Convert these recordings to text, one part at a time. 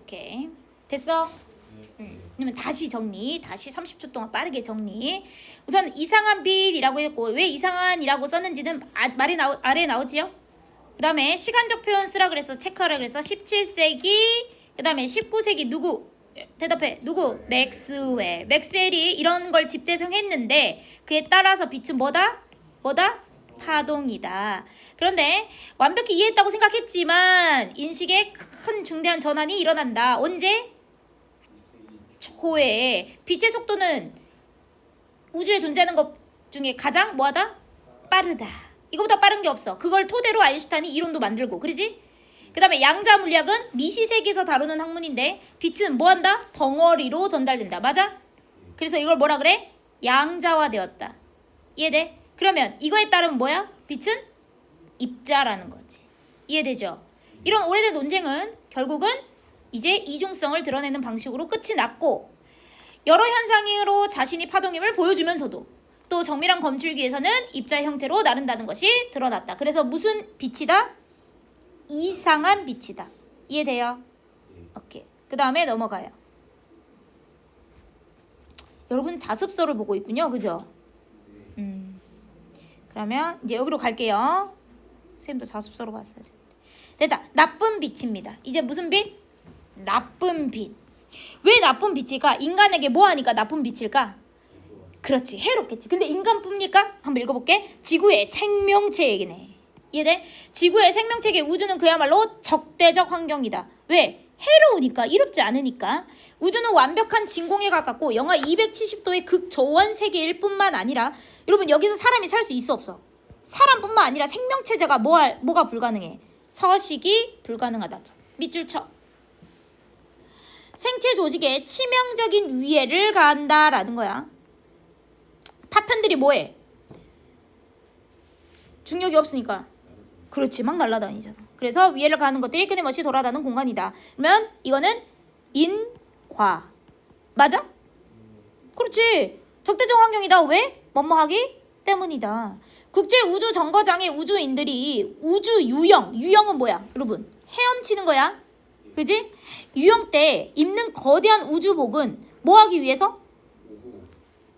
오케이. 됐어? 그러면 다시 정리. 다시 30초 동안 빠르게 정리. 우선 이상한 빛이라고 했고 왜 이상한이라고 썼는지는 아래에 나오지요? 그 다음에 시간적 표현 쓰라 그래서 체크하라 그래서 17세기 그 다음에 19세기 누구? 대답해. 누구? 맥스웰. 맥스웰이 이런 걸 집대성했는데 그에 따라서 빛은 뭐다? 파동이다. 그런데 완벽히 이해했다고 생각했지만 인식에 큰 중대한 전환이 일어난다. 언제? 초에. 빛의 속도는 우주에 존재하는 것 중에 가장 뭐하다? 빠르다. 이거보다 빠른 게 없어. 그걸 토대로 아인슈타인이 이론도 만들고 그러지? 그 다음에 양자 물리학은 미시세계에서 다루는 학문인데 빛은 뭐한다? 덩어리로 전달된다. 맞아? 그래서 이걸 뭐라 그래? 양자화되었다. 이해돼? 그러면 이거에 따르면 뭐야? 빛은 입자라는 거지. 이해되죠? 이런 오래된 논쟁은 결국은 이제 이중성을 드러내는 방식으로 끝이 났고 여러 현상으로 자신이 파동임을 보여주면서도 또 정밀한 검출기에서는 입자의 형태로 나른다는 것이 드러났다. 그래서 무슨 빛이다? 이상한 빛이다. 이해돼요? 오케이. 그 다음에 넘어가요. 여러분 자습서를 보고 있군요. 그죠? 그러면 이제 여기로 갈게요. 선생님도 자습서로 봤어야 돼. 됐다. 나쁜 빛입니다. 이제 무슨 빛? 나쁜 빛. 왜 나쁜 빛일까? 인간에게 뭐 하니까 나쁜 빛일까? 그렇지. 해롭겠지. 근데 인간뿐입니까? 한번 읽어볼게. 지구의 생명체 얘기네. 이해돼? 지구의 생명체계 우주는 그야말로 적대적 환경이다. 왜? 해로우니까. 이롭지 않으니까. 우주는 완벽한 진공에 가깝고 영하 270도의 극저원 세계일 뿐만 아니라 여러분 여기서 사람이 살 수 있어 없어? 사람뿐만 아니라 생명체제가 뭐가 불가능해? 서식이 불가능하다. 밑줄 쳐. 생체 조직에 치명적인 위해를 가한다라는 거야. 파편들이 뭐해? 중력이 없으니까. 그렇지. 막 날아다니잖아. 그래서 위해를 가하는 것들이 끊임없이 돌아다니는 공간이다. 그러면 이거는 인과. 맞아? 그렇지. 적대적 환경이다. 왜? 뭐뭐하기 때문이다. 국제우주정거장의 우주인들이 우주 유형은 뭐야? 여러분 헤엄치는 거야. 그지? 유형 때 입는 거대한 우주복은 뭐하기 위해서?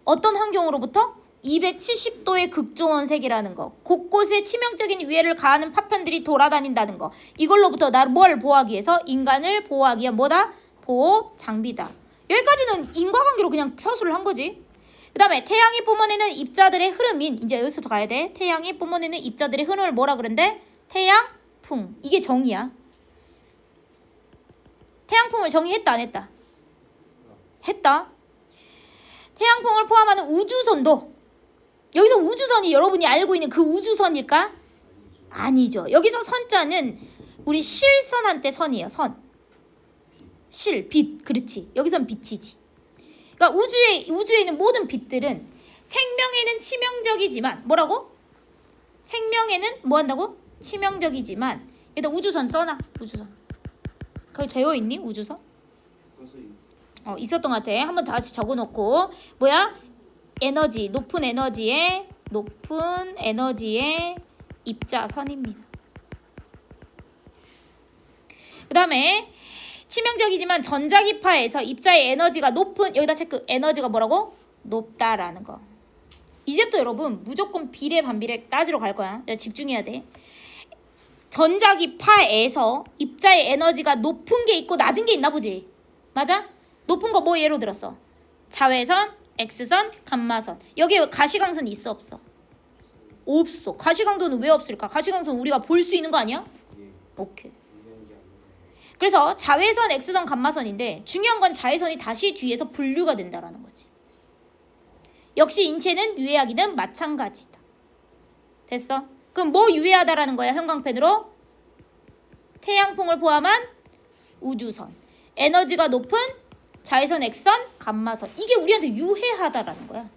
어떤 환경으로부터? 270도의 극저원 세계라는 거. 곳곳에 치명적인 위해를 가하는 파편들이 돌아다닌다는 거. 이걸로부터 나를 뭘 보호하기 위해서? 인간을 보호하기 위한 뭐다? 보호 장비다. 여기까지는 인과관계로 그냥 서술을 한 거지. 그 다음에 태양이 뿜어내는 입자들의 흐름인 이제 여기서부터 가야 돼. 태양이 뿜어내는 입자들의 흐름을 뭐라 그런대? 태양풍. 이게 정의야. 태양풍을 정의했다 안 했다? 했다. 태양풍을 포함하는 우주선도 여기서 우주선이 여러분이 알고 있는 그 우주선일까? 아니죠. 여기서 선자는 우리 실선한테 선이에요. 선. 실, 빛. 그렇지. 여기선 빛이지. 그러니까 우주에 있는 모든 빛들은 생명에는 치명적이지만 뭐라고? 생명에는 뭐 한다고? 치명적이지만 일단 우주선 써놔. 우주선. 거기 되어있니? 우주선? 있었던 것 같아. 한번 다시 적어놓고 뭐야? 에너지, 높은 에너지의 입자선입니다. 그 다음에 치명적이지만 전자기파에서 입자의 에너지가 높은 여기다 체크. 에너지가 뭐라고? 높다라는 거. 이제부터 여러분 무조건 비례 반비례 따지러 갈 거야. 집중해야 돼. 전자기파에서 입자의 에너지가 높은 게 있고 낮은 게 있나 보지. 맞아? 높은 거 뭐 예로 들었어? 자외선, X선, 감마선. 여기에 가시광선 있어 없어? 없어. 가시광선은 왜 없을까? 가시광선 우리가 볼 수 있는 거 아니야? 오케이. 그래서 자외선, X선, 감마선인데 중요한 건 자외선이 다시 뒤에서 분류가 된다라는 거지. 역시 인체는 유해하기는 마찬가지다. 됐어? 그럼 뭐 유해하다라는 거야? 형광펜으로? 태양풍을 포함한 우주선. 에너지가 높은 자외선, X선, 감마선. 이게 우리한테 유해하다라는 거야.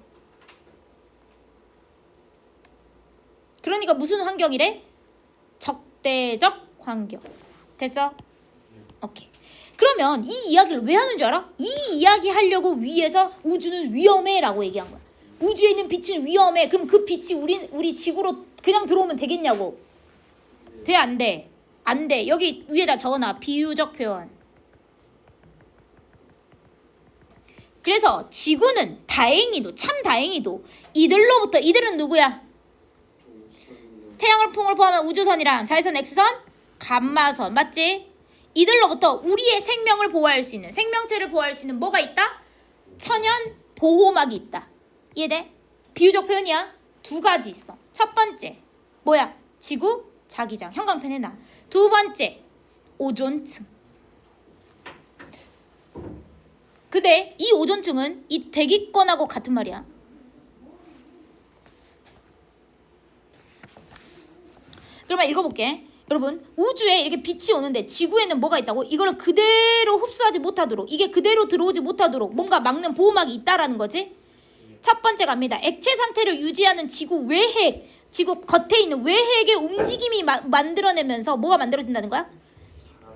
그러니까 무슨 환경이래? 적대적 환경. 됐어? 오케이. 그러면 이 이야기를 왜 하는 줄 알아? 이 이야기 하려고 위에서 우주는 위험해 라고 얘기한 거야. 우주에 있는 빛은 위험해. 그럼 그 빛이 우리 지구로 그냥 들어오면 되겠냐고. 돼? 안 돼? 안 돼. 여기 위에다 적어놔. 비유적 표현. 그래서 지구는 다행히도 참 다행히도 이들로부터 이들은 누구야? 태양을 풍을 포함한 우주선이랑 자외선 X선, 감마선 맞지? 이들로부터 우리의 생명을 보호할 수 있는 생명체를 보호할 수 있는 뭐가 있다? 천연 보호막이 있다. 이해돼? 비유적 표현이야. 두 가지 있어. 첫 번째 뭐야? 지구 자기장 형광펜 해놔. 두 번째 오존층. 근데 이 오존층은 이 대기권하고 같은 말이야. 그러면 읽어볼게. 여러분 우주에 이렇게 빛이 오는데 지구에는 뭐가 있다고? 이걸 그대로 흡수하지 못하도록 이게 그대로 들어오지 못하도록 뭔가 막는 보호막이 있다라는 거지. 첫 번째 갑니다. 액체 상태를 유지하는 지구 외핵, 지구 겉에 있는 외핵의 움직임이 만들어내면서 뭐가 만들어진다는 거야?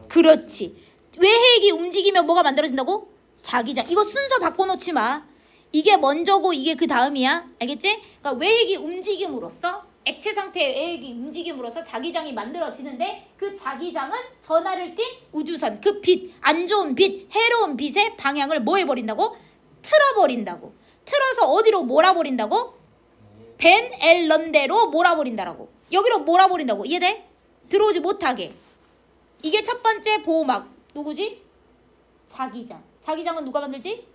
그렇지. 외핵이 움직이면 뭐가 만들어진다고? 자기장. 이거 순서 바꿔놓지 마. 이게 먼저고 이게 그 다음이야. 알겠지? 그러니까 외핵이 움직임으로써 액체 상태의 외핵이 움직임으로써 자기장이 만들어지는데 그 자기장은 전하를 띤 우주선 그 빛, 안 좋은 빛, 해로운 빛의 방향을 뭐 해버린다고? 틀어버린다고. 틀어서 어디로 몰아버린다고? 벤 앨런대로 몰아버린다라고. 여기로 몰아버린다고. 이해돼? 들어오지 못하게. 이게 첫 번째 보호막. 누구지? 자기장. 자기장은 누가 만들지?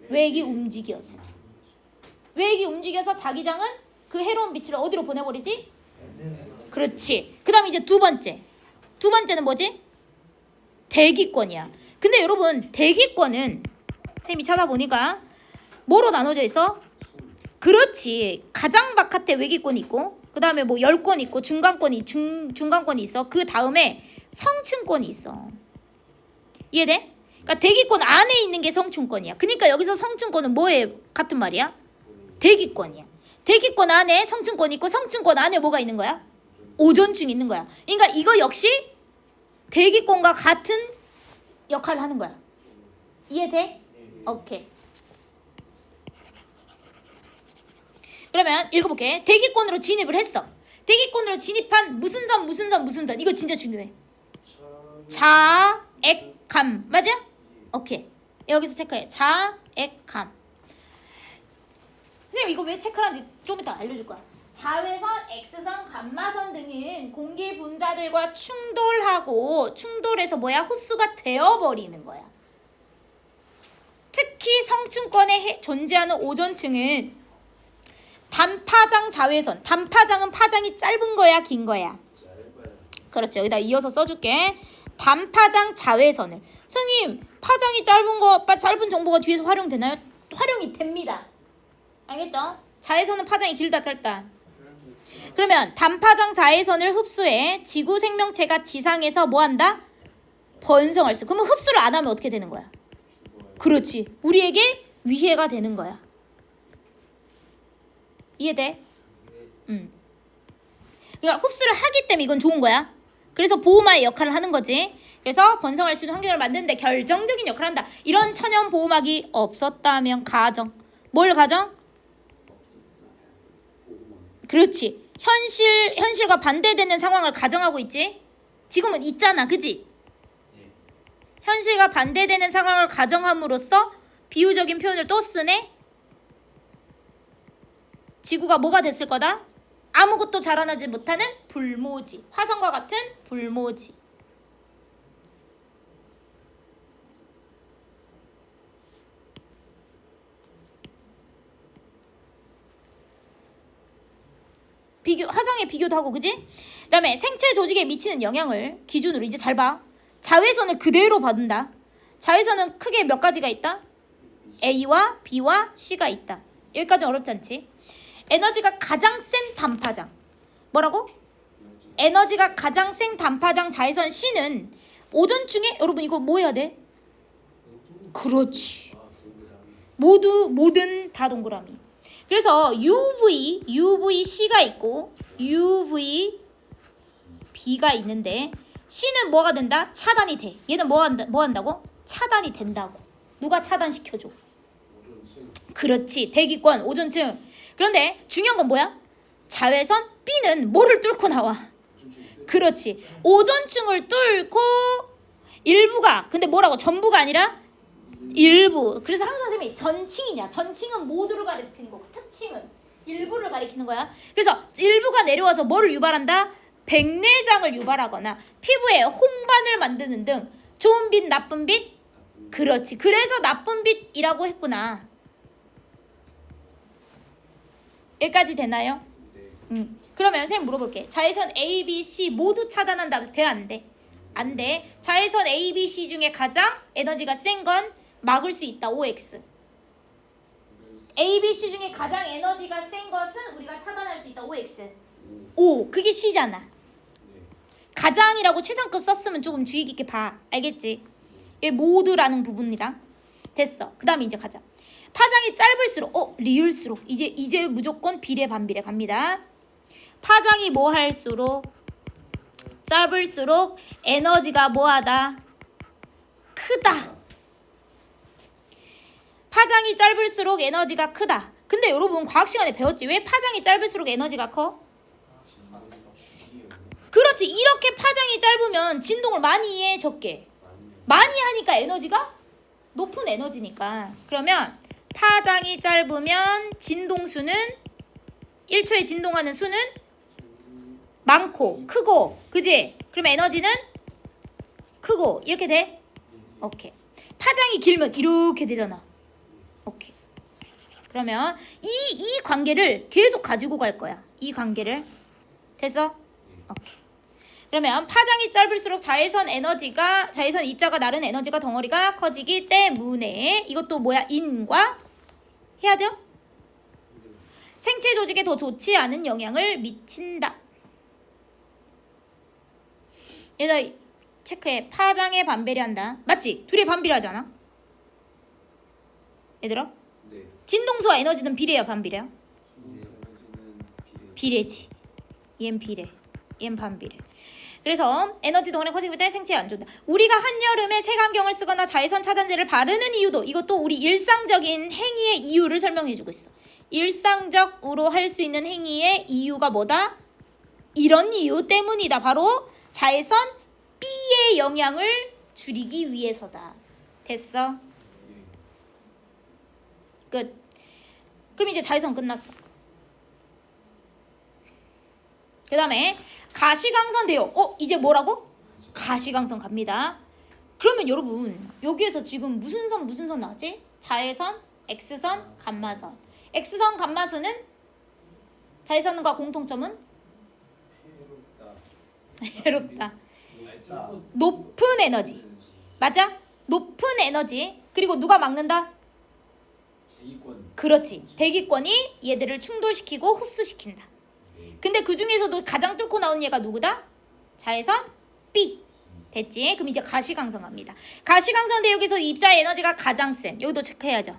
외핵이 움직여서. 외핵이 움직여서 자기장은 그 해로운 빛을 어디로 보내버리지? 그렇지. 그 다음 이제 두 번째. 두 번째는 뭐지? 대기권이야. 근데 여러분 대기권은 선생님이 찾아보니까 뭐로 나눠져 있어? 그렇지. 가장 바깥에 외기권이 있고 그 다음에 뭐 열권 있고 중간권이 있어. 그 다음에 성층권이 있어. 이해돼? 그러니까 대기권 안에 있는 게 성층권이야. 그러니까 여기서 성층권은 뭐에 같은 말이야? 대기권이야. 대기권 안에 성층권이 있고 성층권 안에 뭐가 있는 거야? 오존층이 있는 거야. 그러니까 이거 역시 대기권과 같은 역할을 하는 거야. 이해돼? 오케이. 그러면 읽어볼게. 대기권으로 진입을 했어. 대기권으로 진입한 무슨 선 이거 진짜 중요해. 자액감 맞아? 오케이. 여기서 체크해. 자액감. 선생님 이거 왜 체크하는지 좀 이따 알려줄 거야. 자외선, X선, 감마선 등은 공기 분자들과 충돌해서 뭐야? 흡수가 되어버리는 거야. 특히 성층권에 존재하는 오존층은 단파장 자외선. 단파장은 파장이 짧은 거야, 긴 거야? 그렇지. 여기다 이어서 써줄게. 단파장 자외선을. 선생님, 파장이 짧은 정보가 뒤에서 활용되나요? 활용이 됩니다. 알겠죠? 자외선은 파장이 길다, 짧다. 그러면 단파장 자외선을 흡수해 지구 생명체가 지상에서 뭐 한다? 번성할 수. 그러면 흡수를 안 하면 어떻게 되는 거야? 그렇지. 우리에게 위해가 되는 거야. 이해돼? 그러니까 흡수를 하기 때문에 이건 좋은 거야. 그래서 보호막의 역할을 하는 거지. 그래서 번성할 수 있는 환경을 만드는데 결정적인 역할을 한다. 이런 천연 보호막이 없었다면 뭘 가정? 그렇지. 현실과 반대되는 상황을 가정하고 있지. 지금은 있잖아, 그지? 현실과 반대되는 상황을 가정함으로써 비유적인 표현을 또 쓰네. 지구가 뭐가 됐을 거다? 아무것도 자라나지 못하는 불모지. 화성과 같은 불모지. 화성에 비교도 하고, 그지? 그 다음에 생체 조직에 미치는 영향을 기준으로 이제 잘 봐. 자외선을 그대로 받는다. 자외선은 크게 몇 가지가 있다? A와 B와 C가 있다. 여기까지 어렵지 않지? 에너지가 가장 센 단파장. 뭐라고? 에너지가 가장 센 단파장 자외선 C는 오존층에 여러분 이거 뭐 해야 돼? 그렇지. 모든 다 동그라미. 그래서 UVC가 있고 UVB가 있는데 C는 뭐가 된다? 차단이 돼. 얘는 뭐 한다고? 차단이 된다고. 누가 차단시켜줘? 그렇지. 대기권, 오존층. 그런데 중요한 건 뭐야? 자외선 B는 뭐를 뚫고 나와? 그렇지. 오존층을 뚫고 일부가, 근데 뭐라고? 전부가 아니라 일부. 그래서 항상 선생님이 전칭이냐. 전칭은 모두를 가리키는 거고 특칭은 일부를 가리키는 거야. 그래서 일부가 내려와서 뭐를 유발한다? 백내장을 유발하거나 피부에 홍반을 만드는 등 좋은 빛, 나쁜 빛? 그렇지. 그래서 나쁜 빛이라고 했구나. 여기까지 되나요? 그러면 선생님 물어볼게. 자외선 A, B, C 모두 차단한다. 돼? 안 돼? 안 돼. 자외선 A, B, C 중에 가장 에너지가 센 건 막을 수 있다. OX. A, B, C 중에 가장 에너지가 센 것은 우리가 차단할 수 있다. OX. O. 그게 C잖아. 가장이라고 최상급 썼으면 조금 주의 깊게 봐. 알겠지? 이게 모두라는 부분이랑 됐어. 그 다음에 이제 가자. 파장이 짧을수록 리을수록 이제 무조건 비례 반비례 갑니다. 파장이 뭐 할수록 짧을수록 에너지가 뭐하다? 크다. 파장이 짧을수록 에너지가 크다. 근데 여러분 과학 시간에 배웠지? 왜 파장이 짧을수록 에너지가 커? 그렇지. 이렇게 파장이 짧으면 진동을 많이 해? 적게? 많이 하니까 에너지가 높은 에너지니까. 그러면 파장이 짧으면 진동수는 1초에 진동하는 수는 많고 크고 그지? 그럼 에너지는 크고 이렇게 돼? 오케이. 파장이 길면 이렇게 되잖아. 오케이. 그러면 이 관계를 계속 가지고 갈 거야. 이 관계를. 됐어? 오케이. 그러면 파장이 짧을수록 자외선 입자가 나른 에너지가 덩어리가 커지기 때문에 이것도 뭐야? 인과 해야 돼요? 생체 조직에 더 좋지 않은 영향을 미친다. 얘들아 체크해. 파장에 반비례한다. 맞지? 둘이 반비례하잖아. 얘들아? 네. 진동수와 에너지는 비례야 반비례야? 비례지. 얜 비례. 얜 반비례. 그래서 에너지 덩어리 커지기 때문에 생체에 안 좋다. 우리가 한여름에 색안경을 쓰거나 자외선 차단제를 바르는 이유도 이것도 우리 일상적인 행위의 이유를 설명해주고 있어. 일상적으로 할 수 있는 행위의 이유가 뭐다? 이런 이유 때문이다. 바로 자외선 B의 영향을 줄이기 위해서다. 됐어? 끝. 그럼 이제 자외선 끝났어. 그 다음에 가시광선 대용. 이제 뭐라고? 가시광선 갑니다. 그러면 여러분 여기에서 지금 무슨 선 나왔지? 자외선, X선, 감마선. X선, 감마선은 자외선과 공통점은? 해롭다. 높은 에너지. 맞아? 높은 에너지. 그리고 누가 막는다? 대기권. 그렇지. 대기권이 얘들을 충돌시키고 흡수시킨다. 근데 그 중에서도 가장 뚫고 나온 얘가 누구다? 자외선 B. 됐지? 그럼 이제 가시광선 갑니다. 가시광선 대역에서 입자의 에너지가 가장 센. 여기도 체크해야죠.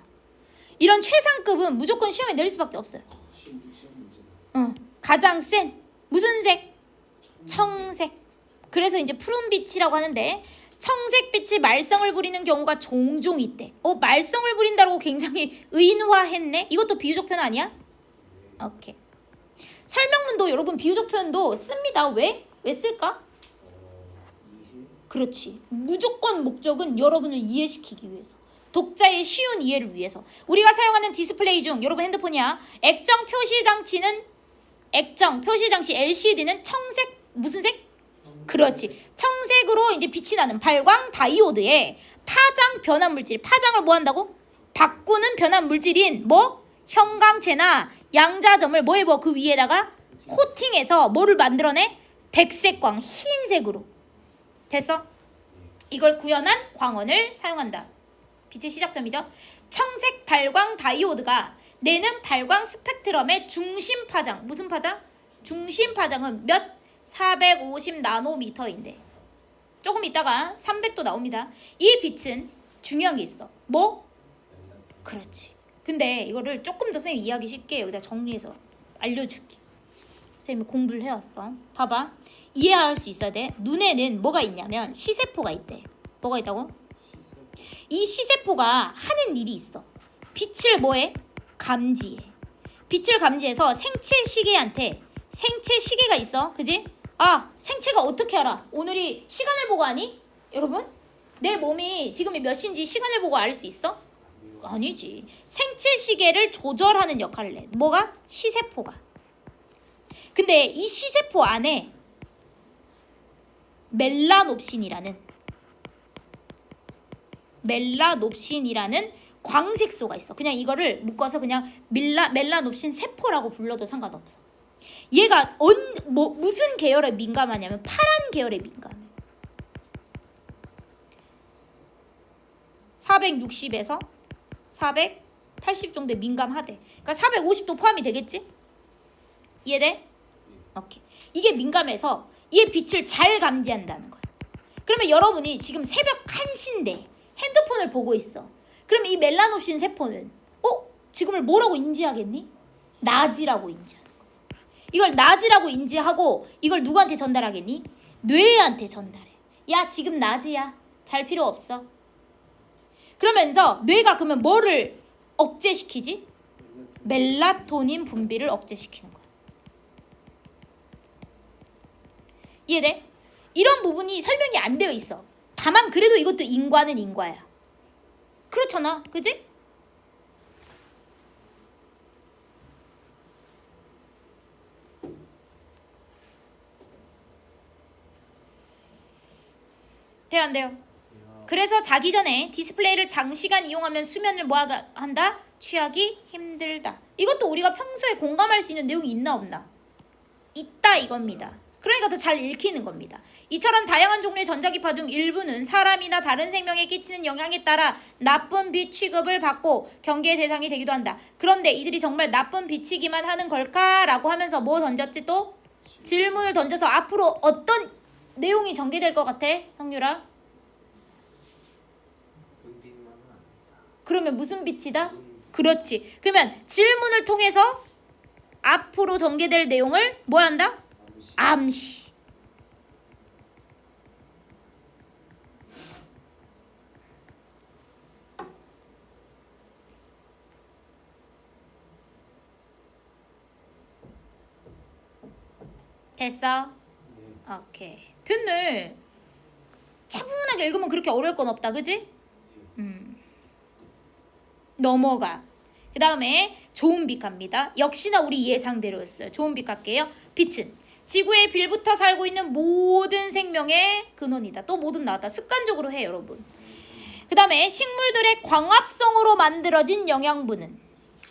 이런 최상급은 무조건 시험에 내릴 수밖에 없어요. 가장 센. 무슨 색? 청색. 그래서 이제 푸른빛이라고 하는데 청색빛이 말썽을 부리는 경우가 종종 있대. 말썽을 부린다고 굉장히 의인화했네. 이것도 비유적 표현 아니야? 오케이. 설명문도 여러분 비유적 표현도 씁니다. 왜? 왜 쓸까? 그렇지. 무조건 목적은 여러분을 이해시키기 위해서. 독자의 쉬운 이해를 위해서. 우리가 사용하는 디스플레이 중 여러분 핸드폰이야. 액정 표시 장치 LCD는 청색 무슨 색? 그렇지. 청색으로 이제 빛이 나는 발광 다이오드에 파장 변환 물질. 파장을 뭐 한다고? 바꾸는 변환 물질인 뭐? 형광채나 양자점을 뭐 해봐? 그 위에다가 코팅해서 뭐를 만들어내? 백색광, 흰색으로. 됐어? 이걸 구현한 광원을 사용한다. 빛의 시작점이죠. 청색 발광 다이오드가 내는 발광 스펙트럼의 중심 파장. 무슨 파장? 중심 파장은 몇? 450 나노미터인데 조금 있다가 300도 나옵니다. 이 빛은 중요한 게 있어. 뭐? 그렇지. 근데 이거를 조금 더 선생님 이해하기 쉽게 여기다 정리해서 알려줄게. 선생님이 공부를 해왔어. 봐봐. 이해할 수 있어야 돼. 눈에는 뭐가 있냐면 시세포가 있대. 뭐가 있다고? 이 시세포가 하는 일이 있어. 빛을 뭐해? 감지해. 빛을 감지해서 생체 시계가 있어. 그지? 생체가 어떻게 알아? 오늘이 시간을 보고 하니? 여러분? 내 몸이 지금이 몇 시인지 시간을 보고 알 수 있어? 아니지. 생체 시계를 조절하는 역할을 해. 뭐가? 시세포가. 근데 이 시세포 안에 멜라놉신이라는 광색소가 있어. 그냥 이거를 묶어서 그냥 멜라놉신 세포라고 불러도 상관없어. 얘가 무슨 계열에 민감하냐면 파란 계열에 민감해. 460에서 480 정도에 민감하대. 그러니까 450도 포함이 되겠지? 이해돼? 오케이. 이게 민감해서 얘 빛을 잘 감지한다는 거야. 그러면 여러분이 지금 새벽 1시인데 핸드폰을 보고 있어. 그럼 이 멜라놉신 세포는 지금을 뭐라고 인지하겠니? 낮이라고 인지하는 거야. 이걸 낮이라고 인지하고 이걸 누구한테 전달하겠니? 뇌한테 전달해. 야, 지금 낮이야. 잘 필요 없어. 그러면서 뇌가 그러면 뭐를 억제시키지? 멜라토닌 분비를 억제시키는 거야. 이해돼? 이런 부분이 설명이 안 되어 있어. 다만 그래도 이것도 인과는 인과야. 그렇잖아. 그지? 돼요, 안 돼요? 그래서 자기 전에 디스플레이를 장시간 이용하면 수면을 한다? 취하기 힘들다. 이것도 우리가 평소에 공감할 수 있는 내용이 있나 없나? 있다 이겁니다. 그러니까 더 잘 읽히는 겁니다. 이처럼 다양한 종류의 전자기파 중 일부는 사람이나 다른 생명에 끼치는 영향에 따라 나쁜 빛 취급을 받고 경계의 대상이 되기도 한다. 그런데 이들이 정말 나쁜 빛이기만 하는 걸까라고 하면서 뭐 던졌지 또? 질문을 던져서 앞으로 어떤 내용이 전개될 것 같아? 성유라? 그러면 무슨 빛이다? 그렇지. 그러면 질문을 통해서 앞으로 전개될 내용을 뭐 한다? 암시. 됐어? 오케이. 듣는 차분하게 읽으면 그렇게 어려울 건 없다. 그지? 넘어가. 그 다음에 좋은 빛 갑니다. 역시나 우리 예상대로였어요. 좋은 빛 갈게요. 빛은 지구의 빌부터 살고 있는 모든 생명의 근원이다. 또 모든 나왔다. 습관적으로 해 여러분. 그 다음에 식물들의 광합성으로 만들어진 영양분은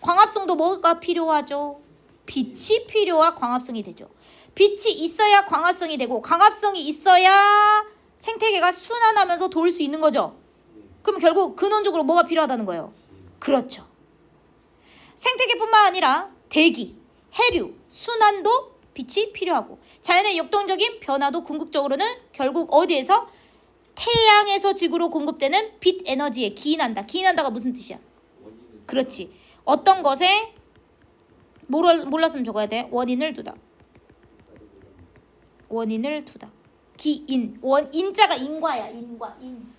광합성도 뭐가 필요하죠? 빛이 필요한 광합성이 되죠. 빛이 있어야 광합성이 되고 광합성이 있어야 생태계가 순환하면서 돌 수 있는 거죠. 그럼 결국 근원적으로 뭐가 필요하다는 거예요? 그렇죠. 생태계뿐만 아니라 대기, 해류, 순환도 빛이 필요하고 자연의 역동적인 변화도 궁극적으로는 결국 어디에서? 태양에서 지구로 공급되는 빛 에너지에 기인한다. 기인한다가 무슨 뜻이야? 그렇지. 어떤 것에 몰랐으면 적어야 돼. 원인을 두다. 원인을 두다. 기인. 인자가 인과야. 인과. 인.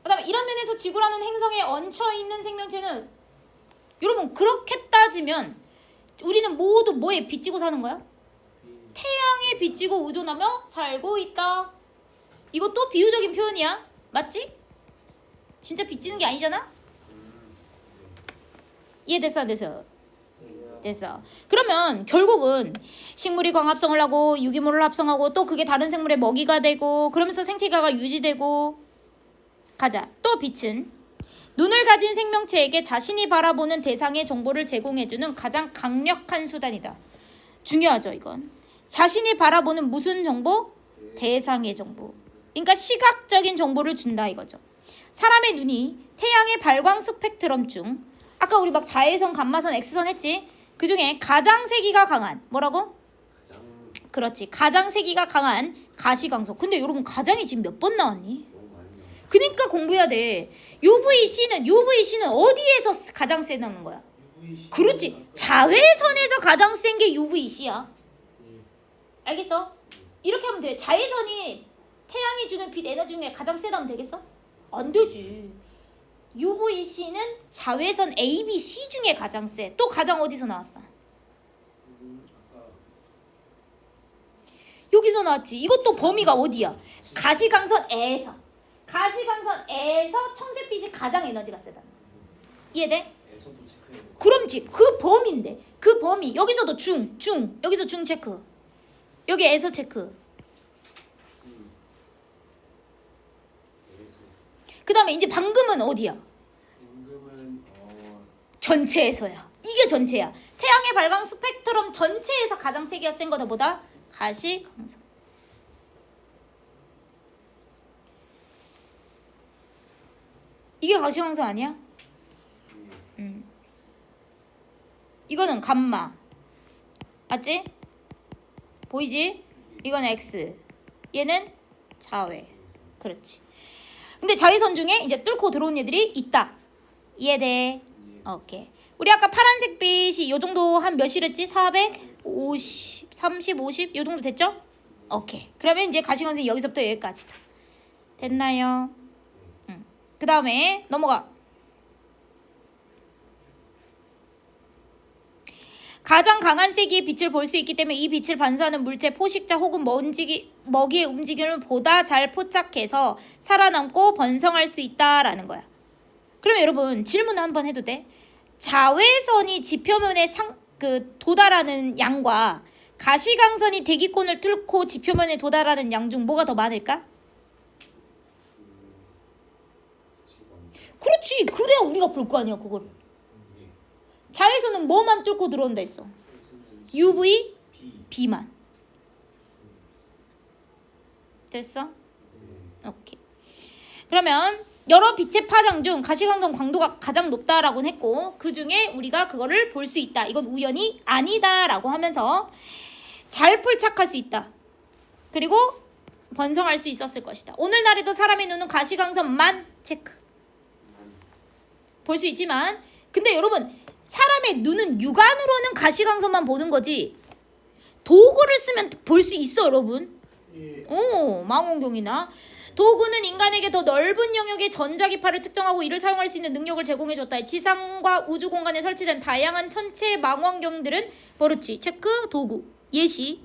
그 다음에 이런 면에서 지구라는 행성에 얹혀있는 생명체는 여러분 그렇게 따지면 우리는 모두 뭐에 빚지고 사는 거야? 태양에 빚지고 의존하며 살고 있다. 이것도 비유적인 표현이야. 맞지? 진짜 빚지는 게 아니잖아? 이해됐어? 안 됐어? 됐어. 그러면 결국은 식물이 광합성을 하고 유기물을 합성하고 또 그게 다른 생물의 먹이가 되고 그러면서 생태계가 유지되고 가자. 또 빛은 눈을 가진 생명체에게 자신이 바라보는 대상의 정보를 제공해주는 가장 강력한 수단이다. 중요하죠 이건. 자신이 바라보는 무슨 정보? 대상의 정보. 그러니까 시각적인 정보를 준다 이거죠. 사람의 눈이 태양의 발광 스펙트럼 중 아까 우리 막 자외선, 감마선, X선 했지? 그 중에 가장 세기가 강한 뭐라고? 그렇지. 가장 세기가 강한 가시광속. 근데 여러분 가장이 지금 몇 번 나왔니? 그러니까 공부해야 돼. UVC는 어디에서 가장 세다는 거야? 그렇지. 자외선에서 가장 센 게 UVC야. 알겠어? 이렇게 하면 돼. 자외선이 태양이 주는 빛 에너지 중에 가장 세다면 되겠어? 안 되지. UVC는 자외선 A, B, C 중에 가장 세. 또 가장 어디서 나왔어? 아까 여기서 나왔지. 이것도 범위가 어디야? 가시광선에서 청색빛이 가장 에너지가 세다는 거지. 이해돼? 에서도 체크해야 돼. 그럼지. 그 범위인데 그 범위 여기서도 중 여기서 중 체크, 여기 에서 체크. 그 다음에 이제 방금은 어디야? 임금은 전체에서야. 이게 전체야. 태양의 발광 스펙트럼 전체에서 가장 세기가 센 거다 보다 가시광선. 이게 가시광선 아니야? 이거는 감마. 맞지? 보이지? 이건 X. 얘는 자외. 그렇지. 근데 자외선 중에 이제 뚫고 들어온 애들이 있다. 이해돼? 오케이. 우리 아까 파란색 빛이 요 정도 한 몇이랬지? 450, 30, 50? 요 정도 됐죠? 오케이. 그러면 이제 가시광선이 여기서부터 여기까지다. 됐나요? 그 다음에 넘어가. 가장 강한 세기의 빛을 볼 수 있기 때문에 이 빛을 반사하는 물체, 포식자 혹은 먹이의 움직임을 보다 잘 포착해서 살아남고 번성할 수 있다라는 거야. 그러면 여러분 질문 한번 해도 돼? 자외선이 지표면에 도달하는 양과 가시광선이 대기권을 뚫고 지표면에 도달하는 양 중 뭐가 더 많을까? 그렇지. 그래야 우리가 볼 거 아니야 그거를. 자외선은 뭐만 뚫고 들어온다 했어? UV, B만. 됐어? 오케이. 그러면 여러 빛의 파장 중 가시광선 광도가 가장 높다라고 했고 그 중에 우리가 그거를 볼 수 있다. 이건 우연이 아니다라고 하면서 잘 포착할 수 있다. 그리고 번성할 수 있었을 것이다. 오늘날에도 사람의 눈은 가시광선만 체크. 볼 수 있지만 근데 여러분 사람의 눈은 육안으로는 가시광선만 보는 거지 도구를 쓰면 볼 수 있어 여러분. 오, 망원경이나 도구는 인간에게 더 넓은 영역의 전자기파를 측정하고 이를 사용할 수 있는 능력을 제공해줬다. 지상과 우주 공간에 설치된 다양한 천체 망원경들은 그렇지 체크 도구 예시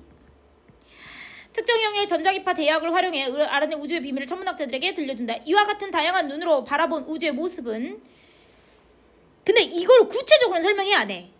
특정 영역의 전자기파 대역을 활용해 알아낸 우주의 비밀을 천문학자들에게 들려준다. 이와 같은 다양한 눈으로 바라본 우주의 모습은 근데 이걸 구체적으로는 설명해 안 해.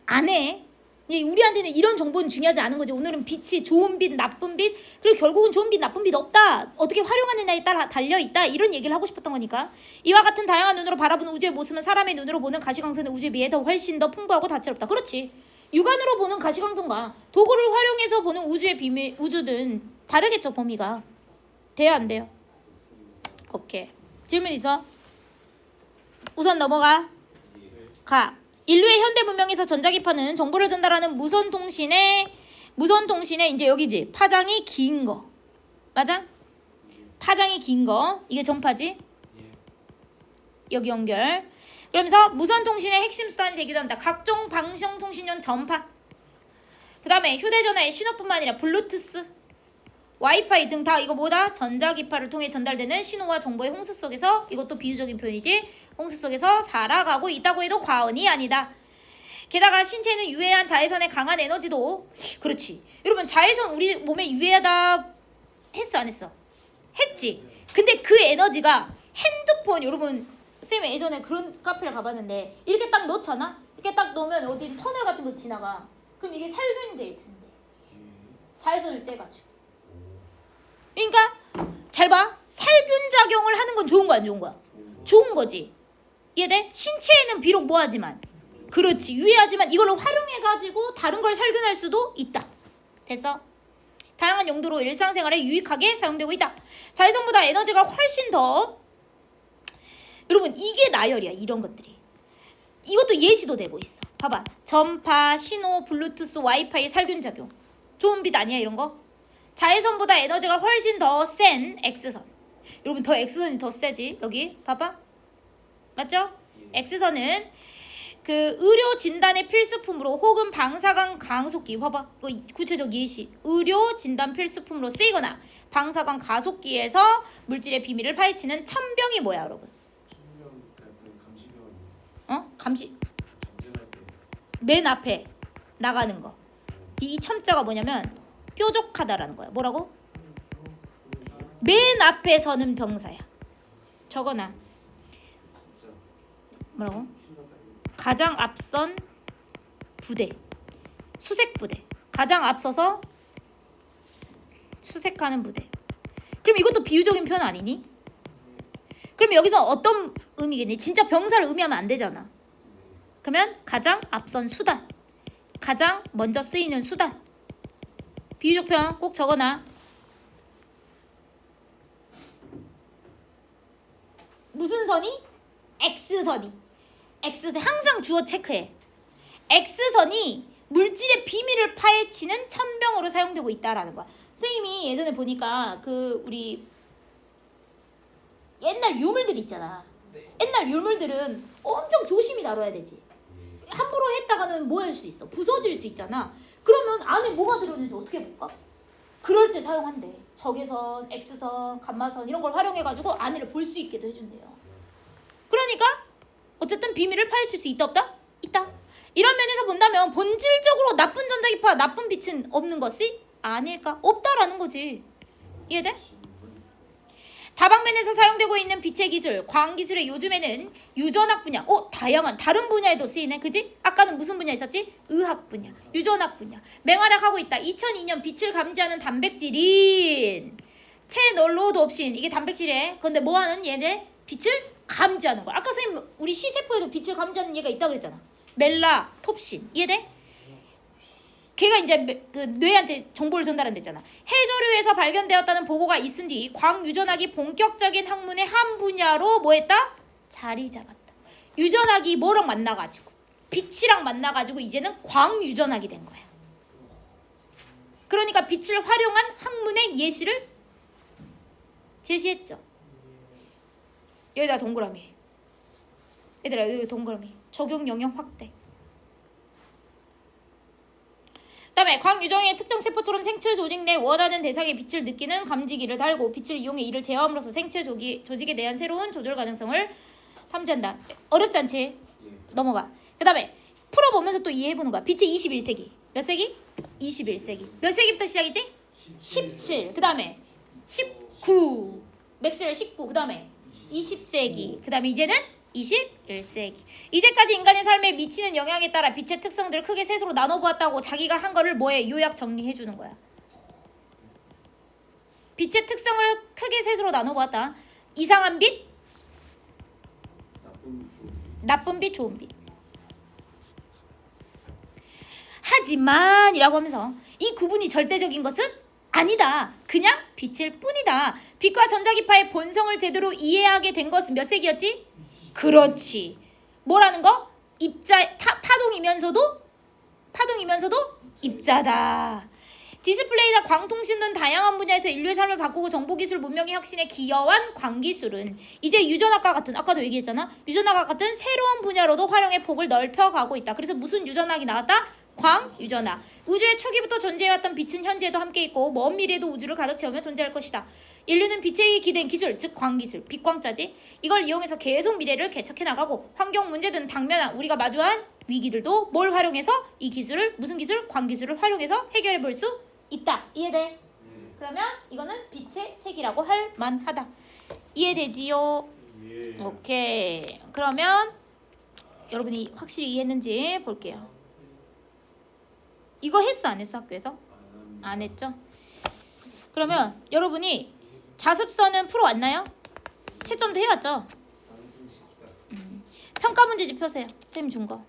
안 해. 우리한테는 이런 정보는 중요하지 않은 거지. 오늘은 빛이 좋은 빛, 나쁜 빛, 그리고 결국은 좋은 빛, 나쁜 빛 없다. 어떻게 활용하느냐에 따라 달려있다. 이런 얘기를 하고 싶었던 거니까. 이와 같은 다양한 눈으로 바라보는 우주의 모습은 사람의 눈으로 보는 가시광선의 우주에 비해 더 훨씬 더 풍부하고 다채롭다. 그렇지. 육안으로 보는 가시광선과 도구를 활용해서 보는 우주의 비밀, 우주는 다르겠죠, 범위가. 돼요, 안 돼요? 오케이. 질문 있어? 우선 넘어가. 가. 인류의 현대 문명에서 전자기파는 정보를 전달하는 무선통신의 이제 여기지. 파장이 긴 거. 맞아? 파장이 긴 거. 이게 전파지? 여기 연결. 그러면서 무선통신의 핵심 수단이 되기도 한다. 각종 방송통신용 전파. 그 다음에 휴대전화의 신호뿐만 아니라 블루투스, 와이파이 등 다 이거 뭐다? 전자기파를 통해 전달되는 신호와 정보의 홍수 속에서 이것도 비유적인 표현이지. 홍수 속에서 살아가고 있다고 해도 과언이 아니다. 게다가 신체는 유해한 자외선의 강한 에너지도 그렇지. 여러분 자외선 우리 몸에 유해하다 했어 안 했어? 했지. 근데 그 에너지가 핸드폰 여러분 쌤 예전에 그런 카페를 가봤는데 이렇게 딱 넣잖아? 이렇게 딱 넣으면 어디 터널 같은 걸 지나가. 그럼 이게 살균이 될 텐데 자외선을 쬐가지고. 그러니까 잘 봐. 살균 작용을 하는 건 좋은 거야 안 좋은 거야? 좋은 거지. 이해돼? 신체에는 비록 뭐하지만 그렇지 유해하지만 이걸 활용해가지고 다른 걸 살균할 수도 있다. 됐어? 다양한 용도로 일상생활에 유익하게 사용되고 있다. 자외선보다 에너지가 훨씬 더 여러분 이게 나열이야. 이런 것들이 이것도 예시도 되고 있어. 봐봐. 전파, 신호, 블루투스, 와이파이 살균작용 좋은 빛 아니야 이런 거? 자외선보다 에너지가 훨씬 더 센 X선. 여러분 더 X선이 더 세지. 여기 봐봐. 맞죠? X선은 그 의료 진단의 필수품으로 혹은 방사광 가속기 봐봐. 이거 구체적 예시. 의료 진단 필수품으로 쓰이거나 방사광 가속기에서 물질의 비밀을 파헤치는 천병이 뭐야 여러분? 천명 감시병 어? 감시 전쟁할 때 맨 앞에 나가는 거. 이 첨자가 뭐냐면 뾰족하다라는 거야. 뭐라고? 맨 앞에 서는 병사야. 적어놔. 뭐라고? 가장 앞선 부대. 수색 부대. 가장 앞서서 수색하는 부대. 그럼 이것도 비유적인 표현 아니니? 그럼 여기서 어떤 의미겠니? 진짜 병사를 의미하면 안 되잖아. 그러면 가장 앞선 수단. 가장 먼저 쓰이는 수단. 비유적 표현 꼭 적어놔. 무슨 선이? X선이. X선 항상 주어 체크해. X선이 물질의 비밀을 파헤치는 천병으로 사용되고 있다라는 거야. 선생님이 예전에 보니까 그 우리 옛날 유물들 있잖아. 옛날 유물들은 엄청 조심히 다뤄야 되지. 함부로 했다가는 뭐 할 수 있어? 부서질 수 있잖아. 그러면 안에 뭐가 들어있는지 어떻게 볼까? 그럴 때 사용한대. 적외선, X선, 감마선 이런 걸 활용해가지고 안을 볼 수 있게도 해준대요. 그러니까 어쨌든 비밀을 파헤칠 수 있다 없다? 있다. 이런 면에서 본다면 본질적으로 나쁜 전자기파, 나쁜 빛은 없는 것이 아닐까? 없다라는 거지. 이해돼? 다방면에서 사용되고 있는 빛의 기술, 광기술의 요즘에는 유전학 분야, 다양한 다른 분야에도 쓰이네, 그지? 아까는 무슨 분야 있었지? 의학 분야, 유전학 분야. 맹활약하고 있다. 2002년 빛을 감지하는 단백질인 체놀로도프신, 이게 단백질이에. 근데 뭐하는 얘네? 빛을 감지하는 거야. 아까 선생님 우리 시세포에도 빛을 감지하는 얘가 있다 그랬잖아. 멜라톱신, 이해돼? 걔가 이제 그 뇌한테 정보를 전달한댔잖아. 해조류에서 발견되었다는 보고가 있은 뒤 광유전학이 본격적인 학문의 한 분야로 뭐했다? 자리 잡았다. 유전학이 뭐랑 만나가지고 빛이랑 만나가지고 이제는 광유전학이 된 거야. 그러니까 빛을 활용한 학문의 예시를 제시했죠. 여기다 동그라미. 얘들아 여기 동그라미. 적용 영역 확대. 그다음에 광유정의 특정 세포처럼 생체 조직 내 원하는 대상의 빛을 느끼는 감지기를 달고 빛을 이용해 이를 제어함으로써 생체 조직에 대한 새로운 조절 가능성을 탐지한다. 어렵지 않지? 넘어가. 그다음에 풀어보면서 또 이해해보는 거야. 빛이 21세기. 몇 세기? 21세기. 몇 세기부터 시작이지? 17. 그다음에 19. 맥스웰 19. 그다음에 20세기. 그다음에 이제는 21세기. 이제까지 인간의 삶에 미치는 영향에 따라 빛의 특성들을 크게 셋으로 나눠보았다고 자기가 한 거를 뭐에 요약 정리해 주는 거야. 빛의 특성을 크게 셋으로 나눠보았다. 이상한 빛, 나쁜 빛, 좋은 빛. 하지만 이라고 하면서 이 구분이 절대적인 것은 아니다. 그냥 빛일 뿐이다. 빛과 전자기파의 본성을 제대로 이해하게 된 것은 몇 세기였지? 그렇지. 뭐라는 거? 파동이면서도 입자다. 디스플레이나 광통신 등 다양한 분야에서 인류의 삶을 바꾸고 정보기술 문명의 혁신에 기여한 광기술은 이제 유전학과 같은, 아까도 얘기했잖아. 유전학과 같은 새로운 분야로도 활용의 폭을 넓혀가고 있다. 그래서 무슨 유전학이 나왔다? 광유전학. 우주의 초기부터 존재해왔던 빛은 현재도 함께 있고 먼 미래에도 우주를 가득 채우며 존재할 것이다. 인류는 빛에 기댄 기술, 즉 광기술, 빛광자지. 이걸 이용해서 계속 미래를 개척해 나가고 환경 문제든 당면한 우리가 마주한 위기들도 뭘 활용해서 이 기술을, 무슨 기술? 광기술을 활용해서 해결해 볼 수 있다. 이해돼? 그러면 이거는 빛의 색이라고 할 만하다. 이해되지요? 예. 오케이. 그러면 여러분이 확실히 이해했는지 볼게요. 이거 했어 안 했어 학교에서? 안 했죠? 그러면 여러분이 자습서는 풀어왔나요? 채점도 해왔죠? 평가 문제집 펴세요. 선생님 준 거.